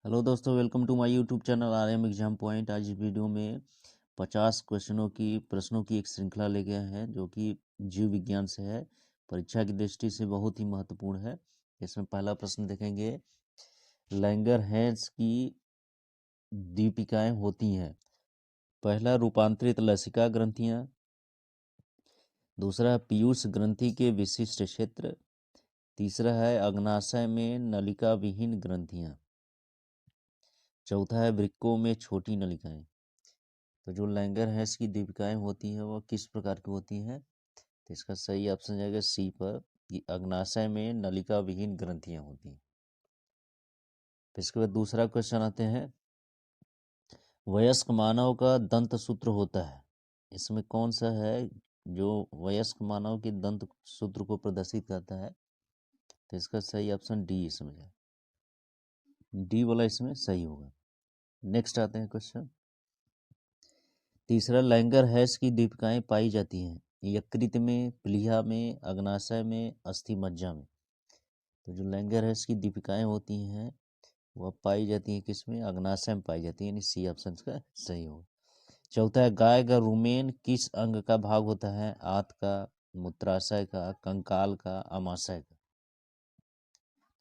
Hello दोस्तों, welcome to my YouTube channel RM exam point. आज इस वीडियो में 50 प्रश्नों की एक श्रृंखला ले गए हैं जो कि जीव विज्ञान से है। परीक्षा की दृष्टि से बहुत ही महत्वपूर्ण है। इसमें पहला प्रश्न देखेंगे, लैंगरहैंस की दीपिकाएं होती हैं। पहला, रूपांतरित लसिका ग्रंथियां। दूसरा, पीयूष ग्रंथि के विशिष्ट क्षेत्र। तीसरा है अग्नाशय में नलिका विहीन ग्रंथियां। चौथा है वृक्कों में छोटी नलिकाएं। तो जो लैंगरहैंस की दीपिकाएं होती हैं वह किस प्रकार की होती हैं? तो इसका सही ऑप्शन जाएगा सी पर, कि अग्नाशय में नलिका विहीन ग्रंथियां होती हैं। फिर इसके बाद दूसरा क्वेश्चन आते हैं, वयस्क मानव का दंत सूत्र होता है। इसमें कौन सा है जो वयस्क मानव के दंत सूत्र को प्रदर्शित करता है? तो इसका सही ऑप्शन डी इसमें है, डी वाला इसमें सही होगा। नेक्स्ट आते हैं क्वेश्चन, तीसरा, लैंगरहैंस की दीपिकाएं पाई जाती हैं यकृत में, प्लीहा में, अग्नाशय में, अस्थि मज्जा में। तो जो लैंगरहैंस की दीपिकाएं होती हैं वह पाई जाती हैं किसमें? अग्नाशय में पाई जाती है, यानी सी ऑप्शन का सही होगा। चौथा है, गाय का रुमेन किस अंग का भाग होता है? आंत का, मूत्राशय का, कंकाल का, अमाशय का।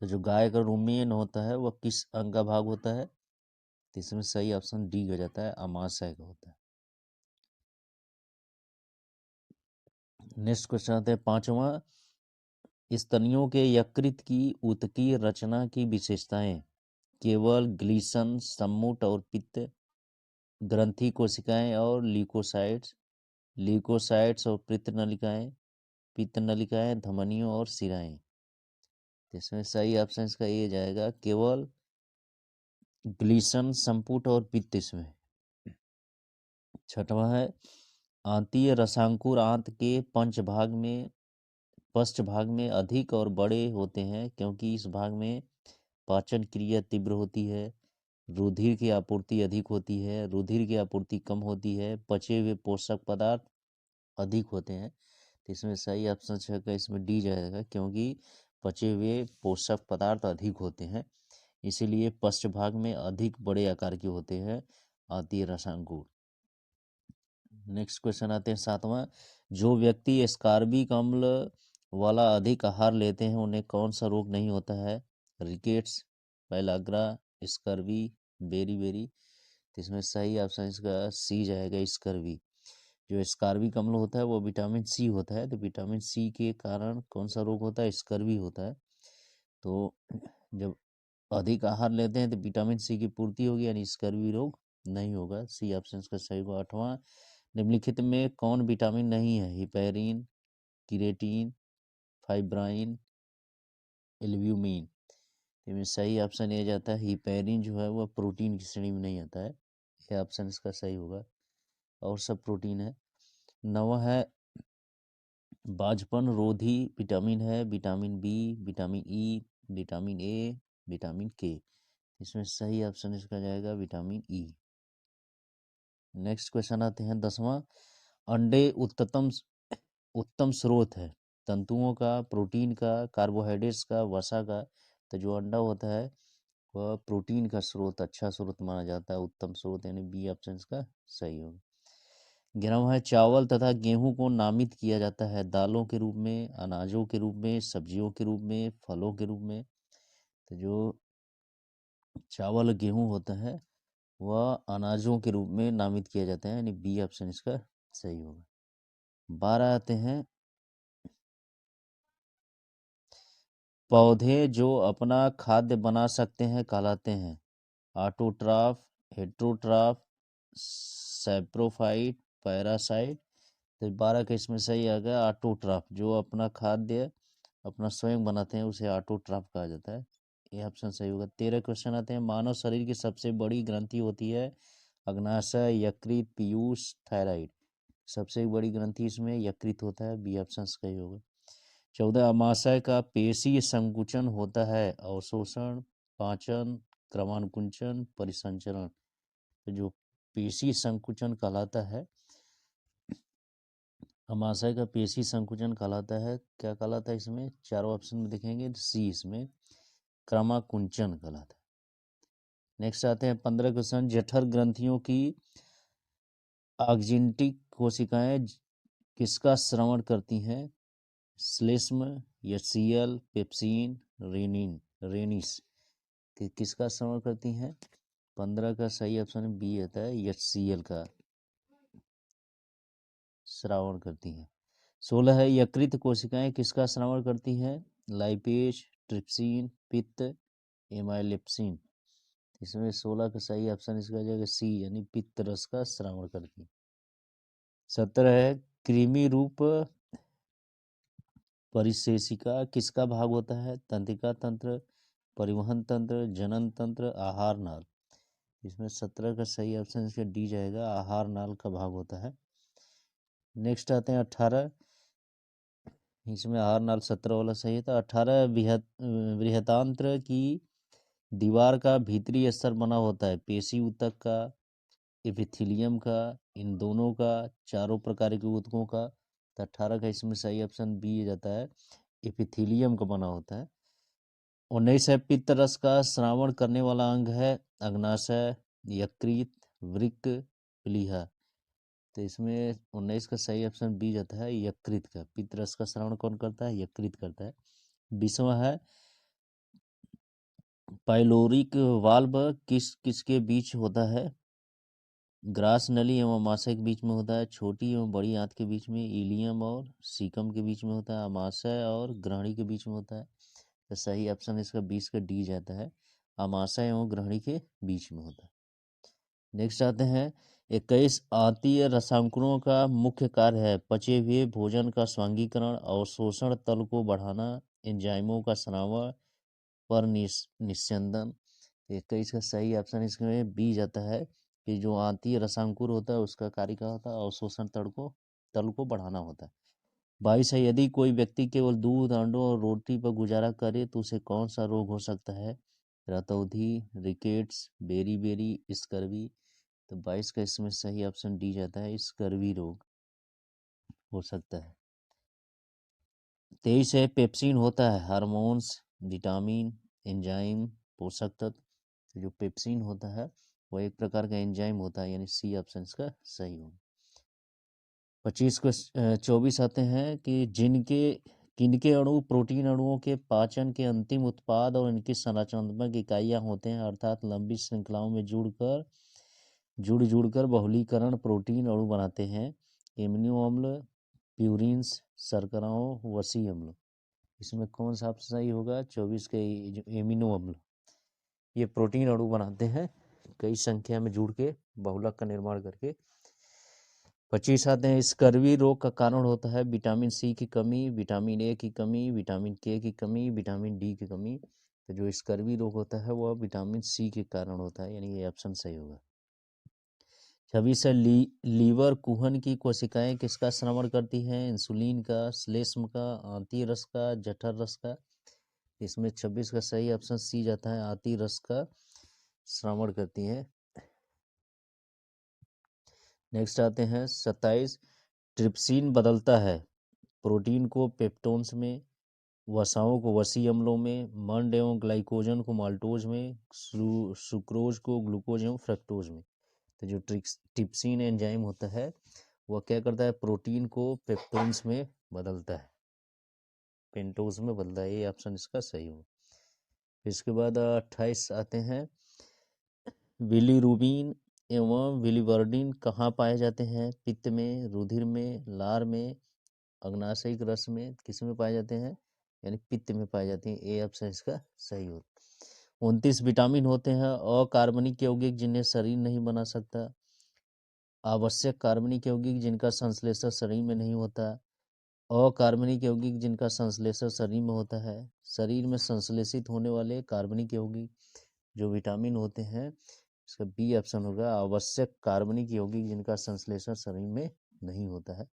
तो जो गाय का रुमेन होता है वह किस अंग का भाग होता है? तो इसमें सही ऑप्शन डी हो जाता है, अमाशय का होता है। नेक्स्ट क्वेश्चन आते हैं पांचवा, स्तनियों के यकृत की ऊतकीय रचना की विशेषताएं। केवल ग्लीसन, सम्मुट और पित्त, ग्रंथि कोशिकाएं और ल्यूकोसाइट्स, ल्यूकोसाइट्स और पित्त नलिकाएं, पित्त नलिकाएं, धमनियों और शिराएं। इसमें सही ऑप्शन इसका ये जाएगा, केवल ग्लीसन, संपुट और पित्त इसमें। छठवां है, आंतीय रसांकुर आंत के पश्च भाग में अधिक और बड़े होते हैं क्योंकि इस भाग में पाचन क्रिया तीव्र होती है, रुधिर की आपूर्ति अधिक होती है, रुधिर की आपूर्ति कम होती है, पचे हुए पोषक पदार्थ अधिक होते हैं। तो इसमें सही ऑप्शन है इसमें डी जाएगा, क्योंकि पचे हुए पोषक पदार्थ अधिक होते हैं, इसीलिए पश्च भाग में अधिक बड़े आकार के होते हैं आंतीय रसांकुर। नेक्स्ट क्वेश्चन आते हैं सातवां, जो व्यक्ति स्कारबिक अम्ल वाला अधिक आहार लेते हैं उन्हें कौन सा रोग नहीं होता है? रिकेट्स, पैलाग्रा, स्कर्वी, बेरी। तो इसमें सही ऑप्शन इसका सी जाएगा, स्कर्वी। जो स्कारबिक अम्ल होता है वो विटामिन सी होता है, तो विटामिन सी के कारण कौन सा रोग होता है? स्कर्वी होता है। तो जब अधिक आहार लेते हैं तो विटामिन सी की पूर्ति होगी, यानी स्कर्वी रोग नहीं होगा। सी ऑप्शन का सही होगा। आठवां, निम्नलिखित में कौन विटामिन नहीं है? Heparin, keratin, fibrin, albumin. इसमें सही ऑप्शन ये जाता है, हिपेरिन जो है वह प्रोटीन की श्रेणी में नहीं आता है, ये ऑप्शन इसका सही होगा, और सब प्रोटीन है। नवा है, बाजपन रोधी विटामिन है vitamin B, vitamin E, vitamin A, vitamin K. इसमें सही ऑप्शन इसका जाएगा विटामिन ई। नेक्स्ट क्वेश्चन आते हैं दसवां, अंडे उत्तम स्रोत है तंतुओं का, प्रोटीन का, कार्बोहाइड्रेट्स का, वसा का। तो जो अंडा होता है वह प्रोटीन का स्रोत, अच्छा स्रोत माना जाता है, उत्तम स्रोत, यानी बी ऑप्शन इसका सही होगा। 11वां है, चावल तथा गेहूं को नामित किया जाता है दालों के रूप में, अनाजों के रूप में, सब्जियों के रूप में, फलों के रूप में। तो जो चावल गेहूं होता है वह अनाजों के रूप में नामित किया जाता है, यानी बी ऑप्शन इसका सही होगा। 12 आते हैं, पौधे जो अपना खाद्य बना सकते हैं कहलाते हैं ऑटोट्रॉफ, हेट्रोट्रॉफ, सैप्रोफाइट, पैरासाइट। तो 12 का इसमें सही आ गया ऑटोट्रॉफ, जो अपना खाद्य अपना स्वयं बनाते हैं उसे ऑटोट्रॉफ कहा जाता है, ये ऑप्शन सही होगा। 13 क्वेश्चन आते हैं, मानव शरीर की सबसे बड़ी ग्रंथि होती है अग्नाशय, यकृत, पीयूष, थायराइड। सबसे बड़ी ग्रंथि इसमें यकृत होता है, बी ऑप्शन सही होगा। 14, अमाशय का पेशीय संकुचन होता है अवशोषण, पाचन, क्रमानुकुंचन, परिसंचरण। तो जो पेशी संकुचन कहलाता है, अमाशय का पेशी संकुचन कहलाता है, क्या कहलाता है? इसमें चारों ऑप्शन में देखेंगे सी इसमें क्रमाकुंचन कहलाता है। नेक्स्ट आते हैं 15 क्वेश्चन। जठर ग्रंथियों की ऑक्जिनटिक कोशिकाएं किसका श्रवण करती हैं? श्लेष्म, एचसीएल, पेप्सिन, रेनिस किसका श्रवण करती हैं? 15 का सही ऑप्शन बी होता है, एचसीएल का श्रावण करती हैं। 16 है यकृत कोशिकाएं किसका श्रावण करती हैं? लाइपेज, ट्रिप्सिन, पित्त, एमाइलेप्सिन। इसमें 16 का सही ऑप्शन इसका जाएगा सी, यानी पित्त रस का श्रावण करती है। 17 है कृमि रूप परिशेषिका किसका भाग होता है? तंत्रिका तंत्र, परिवहन तंत्र, जनन तंत्र, आहार नाल। इसमें 17 का सही ऑप्शन इसका डी जाएगा, आहार नाल का भाग होता है। नेक्स्ट आते हैं 18। इसमें आहार नाल 17 वाला सही था। 18 बृहदांत्र की दीवार का भीतरी स्तर बना होता है पेशी ऊतक का, एपिथेलियम का, इन दोनों का, चारों प्रकार के ऊतकों का। तो 18 का इसमें सही ऑप्शन बी जाता है, एपिथेलियम का बना होता है। 19 है पित्त रस का श्रावण करने वाला अंग है अग्नाशय, यकृत, वृक्क, प्लीहा। तो इसमें 19 का सही ऑप्शन बी जाता है, यकृत का। पित्त रस का श्रावण कौन करता है? यकृत करता है। 20वां है पाइलोरिक वाल्व किसके बीच होता है? ग्रास नली एवं आमाशय के बीच में होता है, छोटी एवं बड़ी आंत के बीच में, इलियम और सीकम के बीच में होता है, आमाशय और ग्रहणी के बीच में होता है। तो सही ऑप्शन इसका 20 का डी जाता है, आमाशय एवं ग्रहणी के बीच में होता है। नेक्स्ट आते हैं 21 आंतीय रसांकुरों का मुख्य कार्य है पचे हुए भोजन का स्वांगीकरण, अवशोषण तल को बढ़ाना, एंजाइमों का स्रावण, पर निस्यंदन। 21 का सही ऑप्शन इसमें बी जाता है कि जो आंतीय रसांकुर होता है उसका कार्य क्या होता है? अवशोषण तल को बढ़ाना होता है। 22 है यदि कोई व्यक्ति केवल दूध, अंडों और रोटी पर गुजारा करे तो उसे कौन सा रोग हो सकता है? रतौंधी, रिकेट्स, बेरी, स्कर्वी। तो 22 का इसमें सही ऑप्शन डी जाता है, स्कर्वी रोग हो सकता है। 23 है पेप्सिन होता है हार्मोन्स, विटामिन, एंजाइम, पोषक तत्व। तो जो पेप्सिन होता है वो एक प्रकार का एंजाइम होता है, यानी सी ऑप्शन इसका सही होगा। 24 आते हैं कि किनके अणु प्रोटीन अणुओं के पाचन के अंतिम उत्पाद और इनकी संरचनात्मक इकाइयां होते हैं, अर्थात लंबी श्रृंखलाओं में जुड़कर बहुलीकरण प्रोटीन अणु बनाते हैं। एमिनो अम्ल, प्यूरिन्स, शर्कराओं, वसी अम्ल। इसमें कौन सा ऑप्शन सही होगा? 24 के जो एमिनो अम्ल, ये प्रोटीन अणु बनाते हैं कई संख्या में जुड़ के बहुलक का निर्माण करके। 25 आते हैं स्कर्वी रोग का कारण होता है विटामिन सी की कमी, विटामिन ए की कमी, विटामिन के की कमी, विटामिन डी की कमी। तो जो स्कर्वी रोग होता है वह विटामिन सी के कारण होता है, यानी ये ऑप्शन सही होगा। 26 है लीवर कुहन की कोशिकाएं किसका श्रवण करती हैं? इंसुलिन का, श्लेष्म का, आंतीय रस का, जठर रस का। इसमें 26 का सही ऑप्शन सी जाता है, आंतीय रस का श्रवण करती हैं। नेक्स्ट आते हैं 27 ट्रिप्सिन बदलता है प्रोटीन को पेप्टोन्स में, वसाओं को वसी अम्लों में, मंड एवं ग्लाइकोजन को माल्टोज में, सुक्रोज को ग्लूकोज एवं फ्रक्टोज में। तो जो ट्रिप्सिन एंजाइम होता है वह क्या करता है? प्रोटीन को पेप्टोन्स में बदलता है, पेंटोज में बदलता है। ये ऑप्शन इसका सही हो। इसके बाद 28 आते हैं बिलीरुबिन एवं बिलीवर्डिन कहाँ पाए जाते हैं? पित्त में, रुधिर में, लार में, अग्नाशयिक रस में, किस में पाए जाते हैं? यानी पित्त में पाए जाते हैं। ए ऑप्शन इसका सही हो। 29 विटामिन होते हैं अकार्बनिक यौगिक जिन्हें शरीर नहीं बना सकता, आवश्यक कार्बनिक यौगिक जिनका संश्लेषण शरीर में नहीं होता, अकार्बनिक यौगिक जिनका संश्लेषण शरीर में होता है। शरीर में संश्लेषित होने वाले कार्बनिक यौगिक जो विटामिन होते हैं, इसका बी ऑप्शन होगा, आवश्यक कार्बनिक यौगिक जिनका संश्लेषण शरीर में नहीं होता है।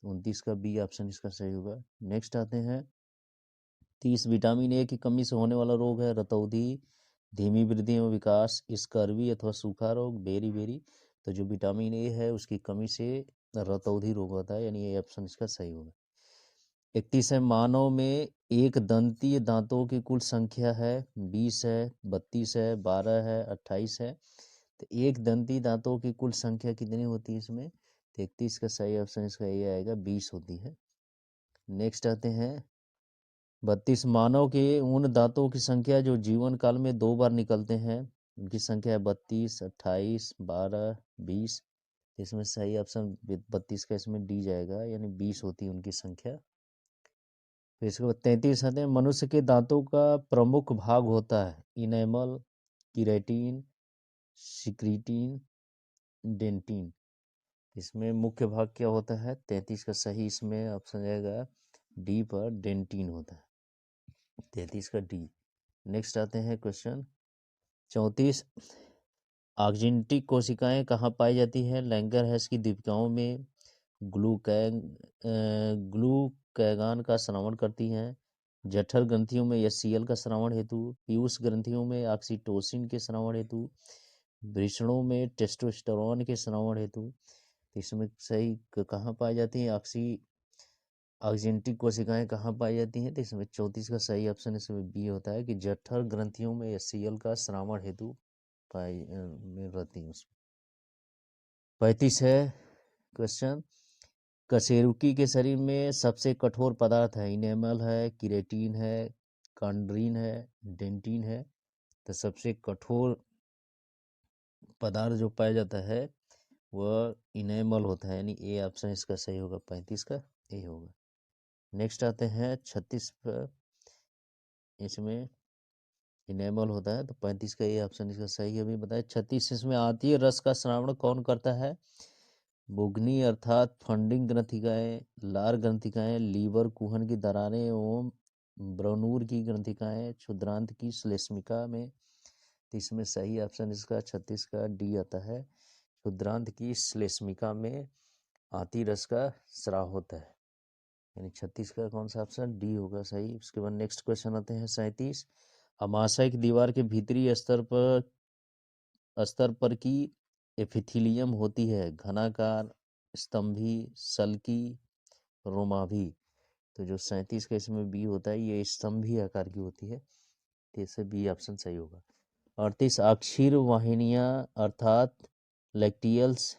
29 का बी ऑप्शन इसका सही होगा। नेक्स्ट आते हैं 30 विटामिन ए की कमी से होने वाला रोग है रतौंधी, धीमी वृद्धि एवं विकास, स्कर्वी अथवा सूखा रोग, बेरी। तो जो विटामिन ए है उसकी कमी से रतौंधी रोग होता है, यानी ये ऑप्शन इसका सही होगा। 31 है, मानव में एक दंतीय दांतों की कुल संख्या है 20 है, 32 है, 12 है, 28 है। तो एक दंती दांतों की कुल संख्या कितनी होती है इसमें? 33 का सही ऑप्शन इसका ये आएगा, 20 होती है। नेक्स्ट आते हैं 32, मानव के उन दांतों की संख्या जो जीवन काल में 2 बार निकलते हैं, उनकी संख्या है 32, 28, 12, 20। इसमें सही ऑप्शन 32 का इसमें डी जाएगा, यानी 20 होती है उनकी संख्या। फिर इसके बाद 33 आते हैं, मनुष्य के दांतों का प्रमुख भाग होता है इनेमल, कीरेटिन, सिक्रीटिन, डेंटिन। इसमें मुख्य भाग क्या होता है? 33 का सही इसमें ऑप्शन जाएगा डी पर, डेंटिन होता है। 33 का डी। नेक्स्ट आते हैं क्वेश्चन 34, आर्जेंटिक कोशिकाएं कहाँ पाई जाती हैं? लैंगरहैंस की दीपिकाओं में, ग्लूकैगान का श्रवण करती हैं, जठर ग्रंथियों में एचसीएल का श्रवण हेतु, पीयूष ग्रंथियों में ऑक्सीटोसिन के श्रवण हेतु, वृषणों में टेस्टोस्टेरोन के श्रवण हेतु। इसमें सही कहाँ पाई जाती है? आर्जेंटिक कोशिकाएं कहाँ पाई जाती हैं? तो इसमें 34 का सही ऑप्शन इसमें बी होता है कि जठर ग्रंथियों में एचसीएल का श्रवण हेतु में रहती है उसमें। 35 है क्वेश्चन, कशेरुकी के शरीर में सबसे कठोर पदार्थ है इनेमल है, कीरेटिन है, कॉन्ड्रीन है, डेंटिन है। तो सबसे कठोर पदार्थ जो पाया जाता है वह इनेमल होता है, यानी ए ऑप्शन इसका सही होगा, 35 का ए होगा। नेक्स्ट आते हैं 36 पर, इसमें इनेमल होता है, तो 35 का ए ऑप्शन इसका सही है। अभी बताए 36, इसमें आती रस का श्रावण कौन करता है? बुग्नी अर्थात फंडिंग ग्रंथिकाएं, लार ग्रंथिकाएं, लीवर कुहन की दरारें एवं ब्रनूर की ग्रंथिकाएं, क्षुद्रांत की श्लेष्मिका में। तो इसमें सही ऑप्शन इसका 36 का डी आता है, क्षुद्रांत की श्लेष्मिका में आती रस का स्राव होता है, यानी 36 का कौन सा ऑप्शन? डी होगा सही। उसके बाद नेक्स्ट क्वेश्चन आते हैं 37, अमाशय की दीवार के भीतरी स्तर पर की एपिथेलियम होती है घनाकार, स्तंभी, सल्की, रोमाभी। तो जो 37 का इसमें बी होता है ये स्तंभी आकार की होती है, तो इससे बी ऑप्शन सही होगा। 38, अक्षीर वाहिनियां अर्थात लैक्टियल्स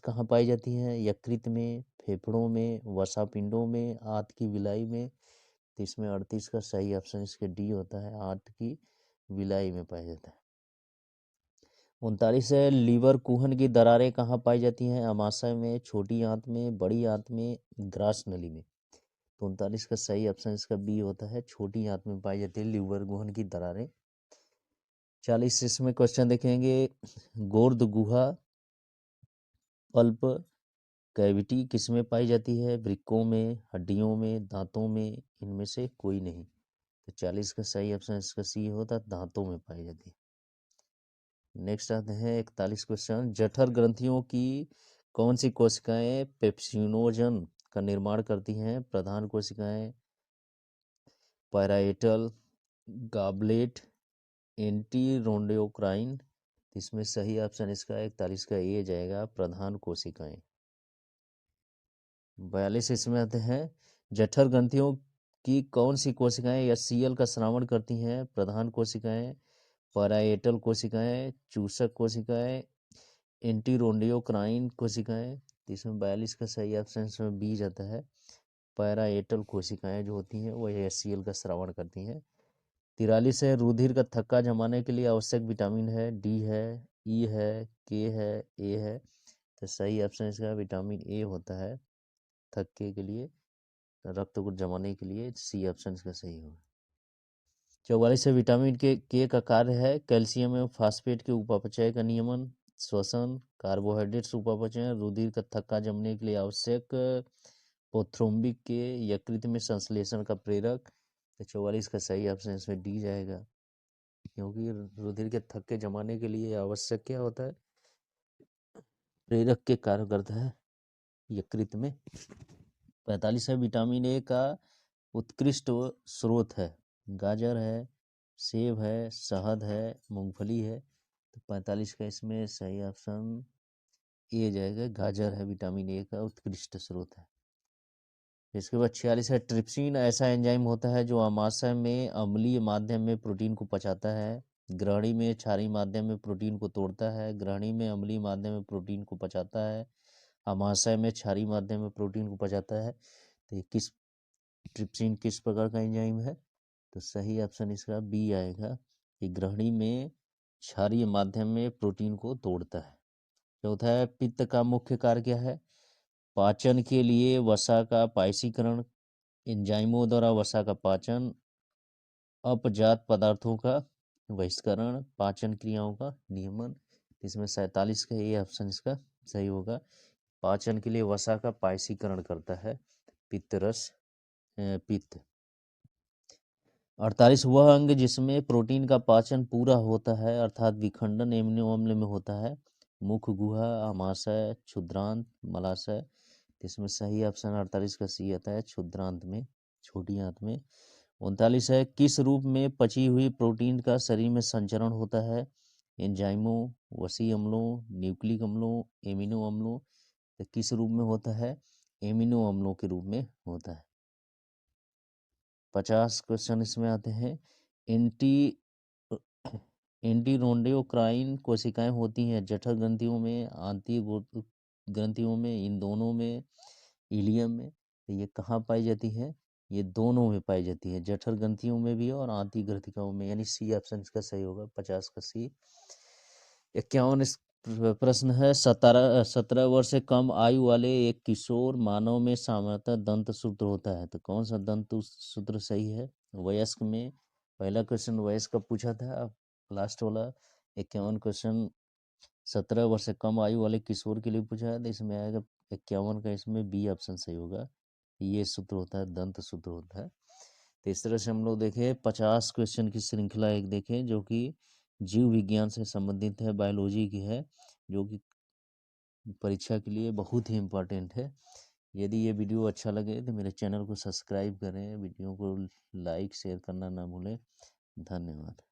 कहाँ पाई जाती हैं? यकृत में, फेफड़ों में, वसापिंडों में, आंत की विलाई में। तो इसमें 38 का सही ऑप्शन इसके डी होता है, आंत की विलाई में पाया जाता है। 39 है, लीवर कुहन की दरारें कहाँ पाई जाती हैं? अमाशय में, छोटी आंत में, बड़ी आंत में, ग्रास नली में। तो 39 का सही ऑप्शन इसका बी होता है, छोटी आंत में पाई जाती है लीवर कुहन की दरारें। 40, इसमें क्वेश्चन देखेंगे, गोर्द गुहा पल्प कैविटी किसमें पाई जाती है? वृक्कों में, हड्डियों में, दांतों में, इनमें से कोई नहीं। तो 40 का सही ऑप्शन इसका सी होता है, दांतों में पाई जाती है। नेक्स्ट आते हैं 41 क्वेश्चन, जठर ग्रंथियों की कौन सी कोशिकाएं पेप्सिनोजन का निर्माण करती हैं? प्रधान कोशिकाएं, पैराइटल, गॉबलेट, एंटीरोंडियोक्राइन। इसमें सही ऑप्शन इसका 41 का ए जाएगा, प्रधान कोशिकाएं। 42 इसमें आते हैं, जठर ग्रंथियों की कौन सी कोशिकाएं एचसीएल का श्रावण करती हैं? प्रधान कोशिकाएं, पैराइटल कोशिकाएं, चूसक कोशिकाएं, एंटीरोंडियोक्राइन कोशिकाएं। तो इसमें 42 का सही ऑप्शन इसमें बी जाता है, पैराइटल कोशिकाएं जो होती हैं वो एचसीएल का श्रावण करती हैं। 43 है, रुधिर का थक्का जमाने के लिए आवश्यक विटामिन है? डी है, ई है, के है, ए है। तो सही ऑप्शन इसका विटामिन ए होता है, थक्के के लिए, रक्त को जमाने के लिए। सी ऑप्शन इसका सही होगा। 44 है, विटामिन के का कार्य है? कैल्शियम एवं फास्फेट के उपापचय का नियमन, श्वसन, कार्बोहाइड्रेट्स उपापचय, रुधिर का थक्का जमने के लिए आवश्यक, पोथ्रोम्बिक के यकृत में संश्लेषण का प्रेरक। तो 44 का सही ऑप्शन इसमें डी जाएगा, क्योंकि रुधिर के थक्के जमाने के लिए आवश्यक क्या होता है? प्रेरक के कार्य करता है यकृत में। 45 है, विटामिन ए का उत्कृष्ट स्रोत है? गाजर है, सेब है, शहद है, मूंगफली है। तो 45 का इसमें सही ऑप्शन ए जाएगा, गाजर है विटामिन ए का उत्कृष्ट स्रोत है। इसके बाद 46 है, ट्रिप्सिन ऐसा एंजाइम होता है जो आमाशय में अम्लीय माध्यम में प्रोटीन को पचाता है। ग्रहणी में क्षारीय माध्यम में प्रोटीन को तोड़ता है। ग्रहणी में अम्लीय माध्यम में प्रोटीन को पचाता है। आमाशय में क्षारीय माध्यम में प्रोटीन को पचाता है। तो ये ट्रिप्सिन किस प्रकार का एंजाइम है? तो सही ऑप्शन इसका बी आएगा कि ग्रहणी में क्षारीय माध्यम में प्रोटीन को तोड़ता है। चौथा है, पित्त का मुख्य कार्य क्या है? पाचन के लिए वसा का पायसीकरण, एंजाइमों द्वारा वसा का पाचन, अपजात पदार्थों का बहिष्करण, पाचन क्रियाओं का नियमन। इसमें 47 का ये ऑप्शन इसका सही होगा। पाचन के लिए वसा का पायसीकरण करता है पित्त। 48, वह अंग जिसमें प्रोटीन का पाचन पूरा होता है अर्थात विखंडन एमिनो अम्ल में होता है। मुख, गुहा, आमाशय, क्षुद्रांत, मलाशय। इसमें सही ऑप्शन 48 का सी आता है, क्षुद्रांत में, छोटी आंत में। 39 है, किस रूप में पची हुई प्रोटीन का शरीर में संचरण होता है? एंजाइमों, वसी अम्लों, न्यूक्लिक अम्लों, एमिनो अम्लों। तो किस रूप में होता है? एमिनो अम्लों के रूप में होता है। 50 क्वेश्चन इसमें आते हैं। एंटीरोडियोक्राइन कोशिकाएं होती हैं जठर ग्रंथियों में, आंतरिक ग्रंथियों में, इन दोनों में, इलियम में। तो ये कहाँ पाई जाती है? ये दोनों में पाई जाती है, जठर ग्रंथियों में भी और आंतरिक ग्रंथिकाओं में, यानी सी ऑप्शन इसका सही होगा, 50 का सी। 51 प्रश्न है, 17 वर्ष से कम आयु वाले एक किशोर मानव में सामान्यतः दंत सूत्र होता है। तो कौन सा दंत सूत्र सही है? वयस्क में। पहला क्वेश्चन वयस्क का पूछा था, अब लास्ट वाला 51 क्वेश्चन 17 वर्ष से कम आयु वाले किशोर के लिए पूछा है। तो इसमें आएगा 51 का, इसमें बी ऑप्शन सही होगा। ये सूत्र होता है, दंत सूत्र होता है। तो इस तरह से हम लोग देखें 50 क्वेश्चन की श्रृंखला एक देखें जो कि जीव विज्ञान से संबंधित है, बायोलॉजी की है, जो कि परीक्षा के लिए बहुत ही इम्पोर्टेंट है। यदि ये वीडियो अच्छा लगे तो मेरे चैनल को सब्सक्राइब करें, वीडियो को लाइक शेयर करना ना भूलें। धन्यवाद।